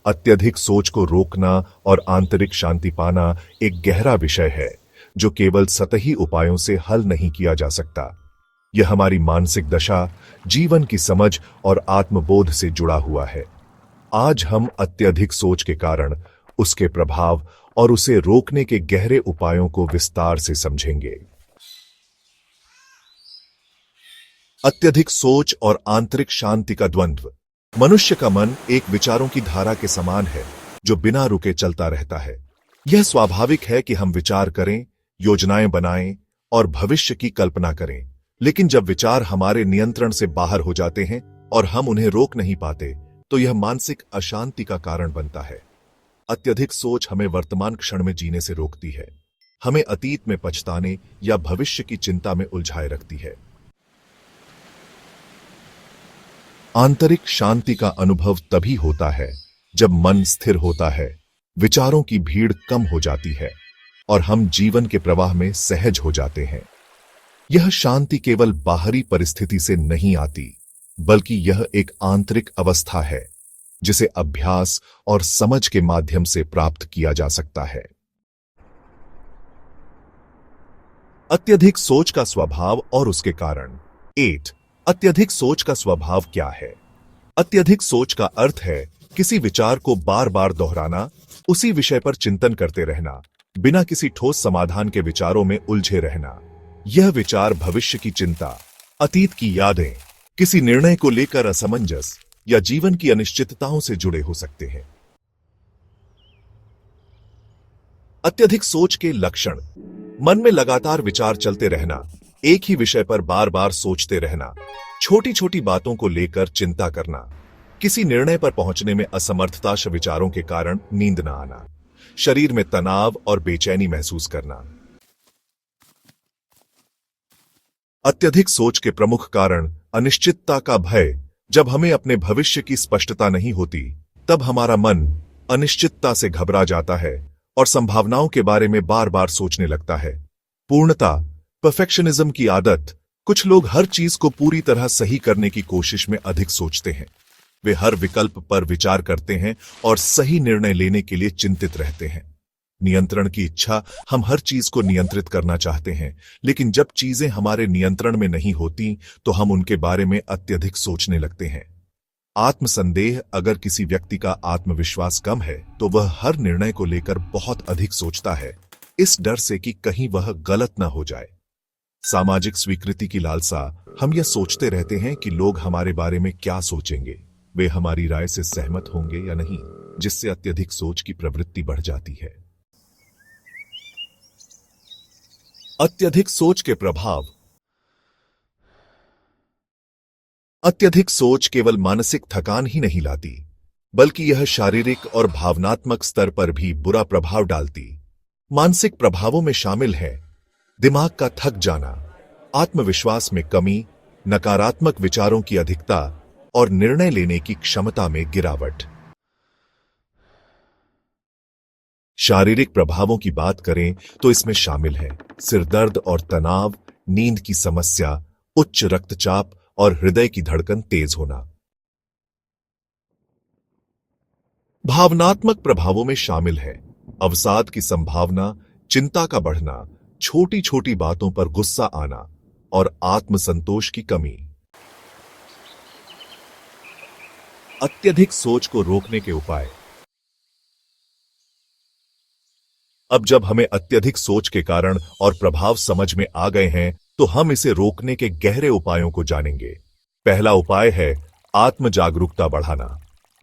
अत्यधिक सोच को रोकना और आंतरिक शांति पाना एक गहरा विषय है जो केवल सतही उपायों से हल नहीं किया जा सकता। यह हमारी मानसिक दशा, जीवन की समझ और आत्मबोध से जुड़ा हुआ है। आज हम अत्यधिक सोच के कारण, उसके प्रभाव और उसे रोकने के गहरे उपायों को विस्तार से समझेंगे। अत्यधिक सोच और आंतरिक शांति का द्वंद्व। मनुष्य का मन एक विचारों की धारा के समान है जो बिना रुके चलता रहता है। यह स्वाभाविक है कि हम विचार करें, योजनाएं बनाएं और भविष्य की कल्पना करें, लेकिन जब विचार हमारे नियंत्रण से बाहर हो जाते हैं और हम उन्हें रोक नहीं पाते, तो यह मानसिक अशांति का कारण बनता है। अत्यधिक सोच हमें वर्तमान क्षण में जीने से रोकती है, हमें अतीत में पछताने या भविष्य की चिंता में उलझाए रखती है। आंतरिक शांति का अनुभव तभी होता है जब मन स्थिर होता है, विचारों की भीड़ कम हो जाती है और हम जीवन के प्रवाह में सहज हो जाते हैं। यह शांति केवल बाहरी परिस्थिति से नहीं आती, बल्कि यह एक आंतरिक अवस्था है जिसे अभ्यास और समझ के माध्यम से प्राप्त किया जा सकता है। अत्यधिक सोच का स्वभाव और उसके कारण। 8. अत्यधिक सोच का स्वभाव क्या है? अत्यधिक सोच का अर्थ है किसी विचार को बार बार दोहराना, उसी विषय पर चिंतन करते रहना, बिना किसी ठोस समाधान के विचारों में उलझे रहना। यह विचार भविष्य की चिंता, अतीत की यादें, किसी निर्णय को लेकर असमंजस या जीवन की अनिश्चितताओं से जुड़े हो सकते हैं। अत्यधिक सोच के लक्षण। मन में लगातार विचार चलते रहना, एक ही विषय पर बार बार सोचते रहना, छोटी छोटी बातों को लेकर चिंता करना, किसी निर्णय पर पहुंचने में असमर्थता, विचारों के कारण नींद न आना, शरीर में तनाव और बेचैनी महसूस करना। अत्यधिक सोच के प्रमुख कारण। अनिश्चितता का भय। जब हमें अपने भविष्य की स्पष्टता नहीं होती, तब हमारा मन अनिश्चितता से घबरा जाता है और संभावनाओं के बारे में बार बार सोचने लगता है। पूर्णता, परफेक्शनिज्म की आदत। कुछ लोग हर चीज को पूरी तरह सही करने की कोशिश में अधिक सोचते हैं। वे हर विकल्प पर विचार करते हैं और सही निर्णय लेने के लिए चिंतित रहते हैं। नियंत्रण की इच्छा। हम हर चीज को नियंत्रित करना चाहते हैं, लेकिन जब चीजें हमारे नियंत्रण में नहीं होती तो हम उनके बारे में अत्यधिक सोचने लगते हैं। आत्मसंदेह। अगर किसी व्यक्ति का आत्मविश्वास कम है तो वह हर निर्णय को लेकर बहुत अधिक सोचता है, इस डर से कि कहीं वह गलत न हो जाए। सामाजिक स्वीकृति की लालसा। हम यह सोचते रहते हैं कि लोग हमारे बारे में क्या सोचेंगे, वे हमारी राय से सहमत होंगे या नहीं, जिससे अत्यधिक सोच की प्रवृत्ति बढ़ जाती है। अत्यधिक सोच के प्रभाव। अत्यधिक सोच केवल मानसिक थकान ही नहीं लाती, बल्कि यह शारीरिक और भावनात्मक स्तर पर भी बुरा प्रभाव डालती। मानसिक प्रभावों में शामिल है दिमाग का थक जाना, आत्मविश्वास में कमी, नकारात्मक विचारों की अधिकता और निर्णय लेने की क्षमता में गिरावट। शारीरिक प्रभावों की बात करें तो इसमें शामिल है सिरदर्द और तनाव, नींद की समस्या, उच्च रक्तचाप और हृदय की धड़कन तेज होना। भावनात्मक प्रभावों में शामिल है अवसाद की संभावना, चिंता का बढ़ना, छोटी छोटी बातों पर गुस्सा आना और आत्मसंतोष की कमी। अत्यधिक सोच को रोकने के उपाय। अब जब हमें अत्यधिक सोच के कारण और प्रभाव समझ में आ गए हैं, तो हम इसे रोकने के गहरे उपायों को जानेंगे। पहला उपाय है आत्म जागरूकता बढ़ाना।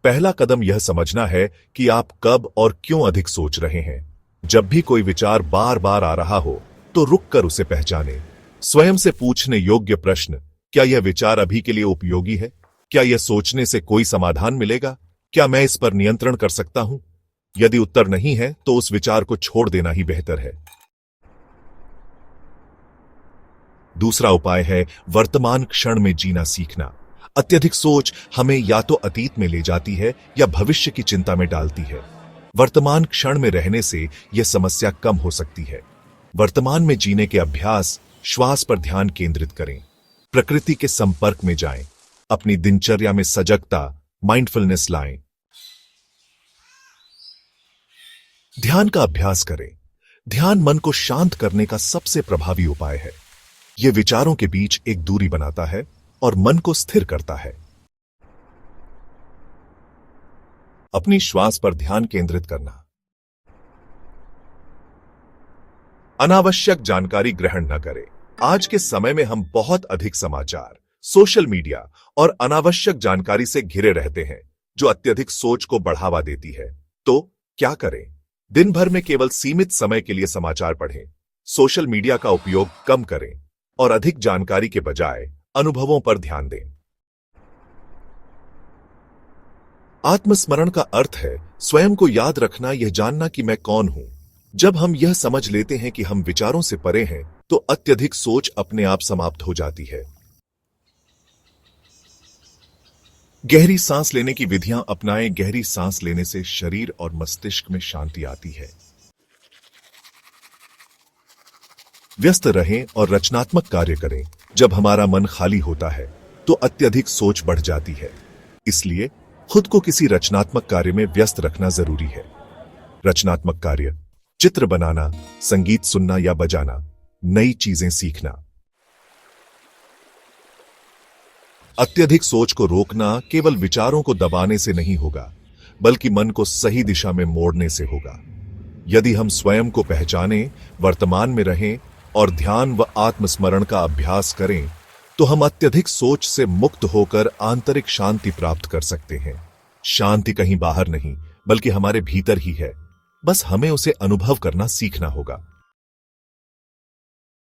पहला कदम यह समझना है कि आप कब और क्यों अधिक सोच रहे हैं। जब भी कोई विचार बार बार आ रहा हो, तो रुककर उसे पहचानें। स्वयं से पूछने योग्य प्रश्न। क्या यह विचार अभी के लिए उपयोगी है? क्या यह सोचने से कोई समाधान मिलेगा? क्या मैं इस पर नियंत्रण कर सकता हूं? यदि उत्तर नहीं है, तो उस विचार को छोड़ देना ही बेहतर है। दूसरा उपाय है वर्तमान क्षण में जीना सीखना। अत्यधिक सोच हमें या तो अतीत में ले जाती है या भविष्य की चिंता में डालती है। वर्तमान क्षण में रहने से यह समस्या कम हो सकती है। वर्तमान में जीने के अभ्यास। श्वास पर ध्यान केंद्रित करें, प्रकृति के संपर्क में जाएं, अपनी दिनचर्या में सजगता, माइंडफुलनेस लाएं। ध्यान का अभ्यास करें। ध्यान मन को शांत करने का सबसे प्रभावी उपाय है। यह विचारों के बीच एक दूरी बनाता है और मन को स्थिर करता है। अपनी श्वास पर ध्यान केंद्रित करना। अनावश्यक जानकारी ग्रहण न करें। आज के समय में हम बहुत अधिक समाचार, सोशल मीडिया और अनावश्यक जानकारी से घिरे रहते हैं, जो अत्यधिक सोच को बढ़ावा देती है। तो क्या करें? दिन भर में केवल सीमित समय के लिए समाचार पढ़ें, सोशल मीडिया का उपयोग कम करें और अधिक जानकारी के बजाय अनुभवों पर ध्यान दें। आत्मस्मरण का अर्थ है स्वयं को याद रखना, यह जानना कि मैं कौन हूं। जब हम यह समझ लेते हैं कि हम विचारों से परे हैं, तो अत्यधिक सोच अपने आप समाप्त हो जाती है। गहरी सांस लेने की विधियां अपनाएं। गहरी सांस लेने से शरीर और मस्तिष्क में शांति आती है। व्यस्त रहें और रचनात्मक कार्य करें। जब हमारा मन खाली होता है, तो अत्यधिक सोच बढ़ जाती है। इसलिए खुद को किसी रचनात्मक कार्य में व्यस्त रखना जरूरी है। रचनात्मक कार्य: चित्र बनाना, संगीत सुनना या बजाना, नई चीजें सीखना। अत्यधिक सोच को रोकना केवल विचारों को दबाने से नहीं होगा, बल्कि मन को सही दिशा में मोड़ने से होगा। यदि हम स्वयं को पहचानें, वर्तमान में रहें और ध्यान व आत्मस्मरण का अभ्यास करें, तो हम अत्यधिक सोच से मुक्त होकर आंतरिक शांति प्राप्त कर सकते हैं। शांति कहीं बाहर नहीं, बल्कि हमारे भीतर ही है। बस हमें उसे अनुभव करना सीखना होगा।